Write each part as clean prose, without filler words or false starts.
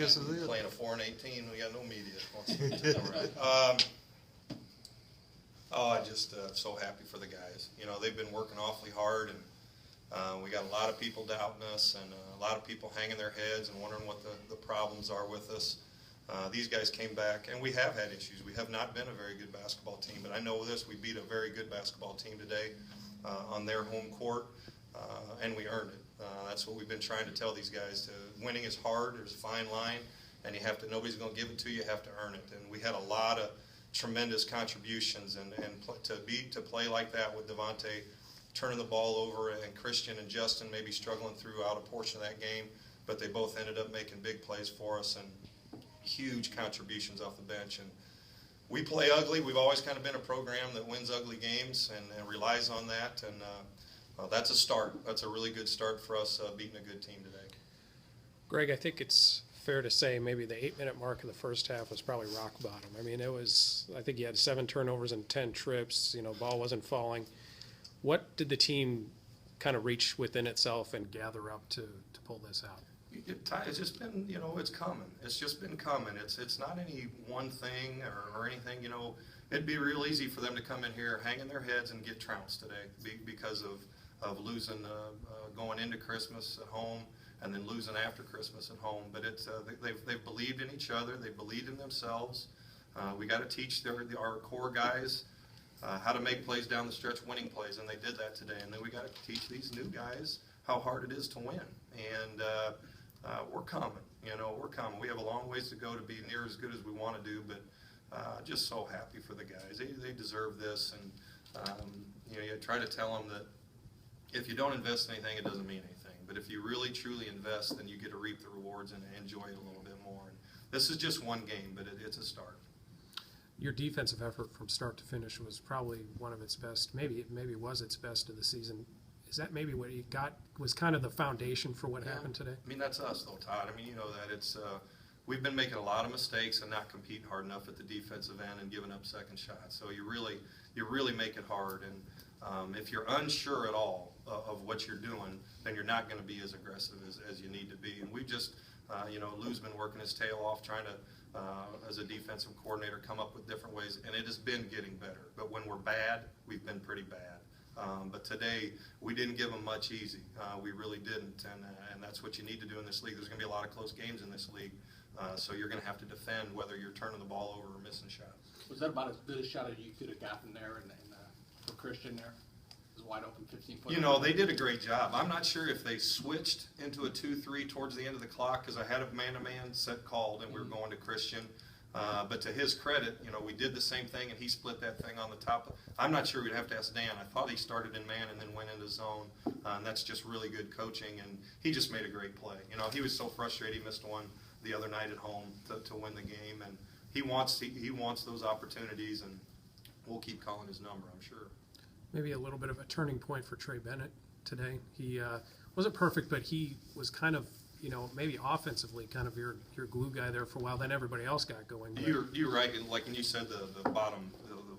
because of this. Playing a 4-18, we got no media. I'm just so happy for the guys. You know, they've been working awfully hard, and we got a lot of people doubting us, and a lot of people hanging their heads and wondering what the problems are with us. These guys came back, and we have had issues. We have not been a very good basketball team, but I know this: we beat a very good basketball team today on their home court, and we earned it. That's what we've been trying to tell these guys. Winning is hard. There's a fine line, and you have to. Nobody's going to give it to you. You have to earn it. And we had a lot of tremendous contributions, and to play like that with Devontae turning the ball over, and Christian and Justin maybe struggling throughout a portion of that game, but they both ended up making big plays for us and huge contributions off the bench. And we play ugly. We've always kind of been a program that wins ugly games and relies on that, and that's a start. That's a really good start for us beating a good team today. Greg, I think it's fair to say maybe the 8-minute mark of the first half was probably rock bottom. I mean, I think you had 7 turnovers and 10 trips. You know, ball wasn't falling. What did the team kind of reach within itself and gather up to pull this out? It's just been, you know, it's coming. It's just been coming. It's not any one thing or anything, you know. It'd be real easy for them to come in here hanging their heads and get trounced today because of losing going into Christmas at home and then losing after Christmas at home. But they've believed in each other. They believed in themselves. We got to teach our core guys how to make plays down the stretch, winning plays, and they did that today. And then we got to teach these new guys how hard it is to win. And we're coming. You know, we're coming. We have a long ways to go to be near as good as we want to do, but just so happy for the guys. They deserve this. And you know, you try to tell them that if you don't invest in anything, it doesn't mean anything. But if you really, truly invest, then you get to reap the rewards and enjoy it a little bit more. And this is just one game, but it's a start. Your defensive effort from start to finish was probably one of its best, maybe was its best of the season. Is that maybe what you got was kind of the foundation for what happened today? I mean, that's us, though, Todd. I mean, you know that it's we've been making a lot of mistakes and not competing hard enough at the defensive end and giving up second shots. So you really make it hard. And if you're unsure at all of what you're doing, then you're not going to be as aggressive as you need to be. And we just, you know, Lou's been working his tail off trying to, as a defensive coordinator, come up with different ways, and it has been getting better. But when we're bad, we've been pretty bad. But today, we didn't give them much easy. We really didn't, and that's what you need to do in this league. There's going to be a lot of close games in this league, so you're going to have to defend whether you're turning the ball over or missing shots. Was that about as good a shot as you could have gotten there for Christian there? It was wide open 15-foot. You know, they did a great job. I'm not sure if they switched into a 2-3 towards the end of the clock because I had a man-to-man set called and we were going to Christian. But to his credit, you know, we did the same thing, and he split that thing on the top. I'm not sure. We'd have to ask Dan. I thought he started in man and then went into zone, and that's just really good coaching, and he just made a great play. You know, he was so frustrated he missed one the other night at home to win the game, and he wants those opportunities, and we'll keep calling his number, I'm sure. Maybe a little bit of a turning point for Trey Bennett today. He wasn't perfect, but he was kind of, you know, maybe offensively kind of your glue guy there for a while. Then everybody else got going. You're right. Like when you said the bottom,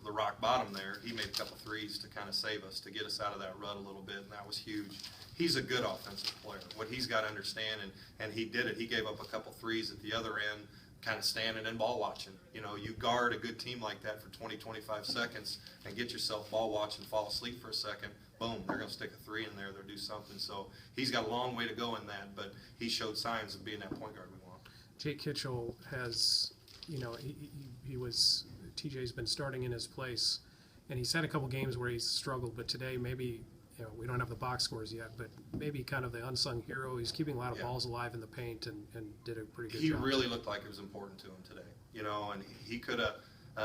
the rock bottom there, he made a couple threes to kind of save us, to get us out of that rut a little bit, and that was huge. He's a good offensive player. What he's got to understand, and he did it. He gave up a couple threes at the other end, kind of standing and ball watching. You know, you guard a good team like that for 20, 25 seconds and get yourself ball watching, fall asleep for a second. Boom, they're going to stick a 3 in there. They'll do something. So he's got a long way to go in that, but he showed signs of being that point guard we want. Jake Kitchell has, you know, TJ's been starting in his place, and he's had a couple games where he's struggled, but today maybe, you know, we don't have the box scores yet, but maybe kind of the unsung hero. He's keeping a lot of balls alive in the paint and did a pretty good job. He really looked like it was important to him today, you know, and he could have.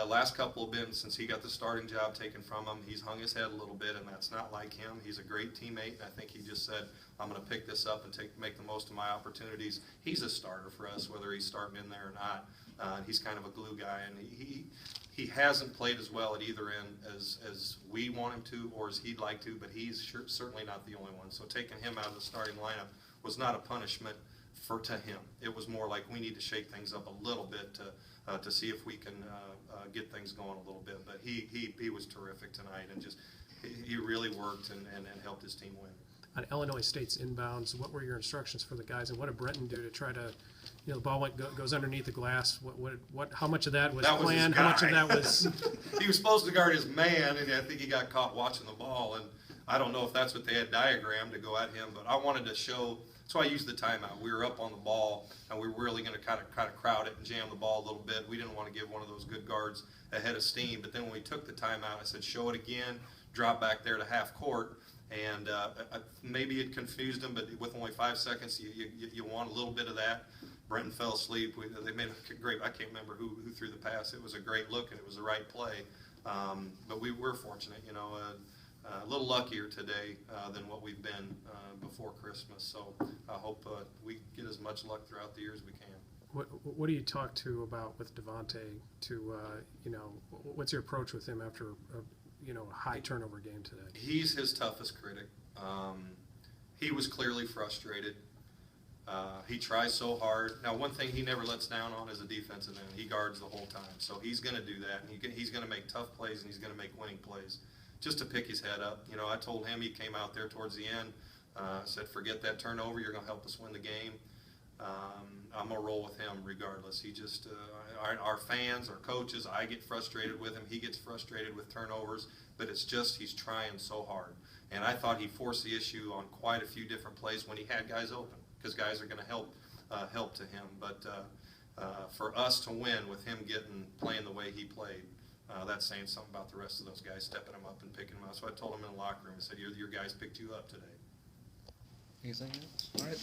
Last couple have been, since he got the starting job taken from him, he's hung his head a little bit, and that's not like him. He's a great teammate. I think he just said, I'm going to pick this up and make the most of my opportunities. He's a starter for us, whether he's starting in there or not. He's kind of a glue guy, and he hasn't played as well at either end as we want him to or as he'd like to, but he's certainly not the only one. So taking him out of the starting lineup was not a punishment to him. It was more like we need to shake things up a little bit to see if we can get things going a little bit. But he was terrific tonight, and just he really worked and helped his team win. on Illinois State's inbounds, what were your instructions for the guys, and what did Brenton do to try to, the ball goes underneath the glass? How much of that was That was his planned? How much of guy. that was? He was supposed to guard his man, and I think he got caught watching the ball. And I don't know if that's what they had diagrammed to go at him, but I wanted to show. So I used the timeout. We were up on the ball, and we were really going to kind of crowd it and jam the ball a little bit. We didn't want to give one of those good guards a head of steam. But then when we took the timeout, I said, show it again, drop back there to half court. And maybe it confused him, but with only 5 seconds, you want a little bit of that. Brenton fell asleep. They made a great, I can't remember who threw the pass. It was a great look, and it was the right play. But we were fortunate, a little luckier today than what we've been before Christmas. So I hope we get as much luck throughout the year as we can. What do you talk to about with Devontae what's your approach with him after a high turnover game today? He's his toughest critic. He was clearly frustrated. He tries so hard. Now, one thing he never lets down on is a defensive end. He guards the whole time. So he's going to do that, and he's going to make tough plays, and he's going to make winning plays just to pick his head up. I told him, he came out there towards the end, said, forget that turnover. You're going to help us win the game. I'm going to roll with him regardless. He just, our fans, our coaches, I get frustrated with him. He gets frustrated with turnovers, but it's just he's trying so hard. And I thought he forced the issue on quite a few different plays when he had guys open, because guys are going to help to him. But for us to win with him playing the way he played, that's saying something about the rest of those guys stepping him up and picking him up. So I told him in the locker room, I said, your guys picked you up today. Anything else? All right.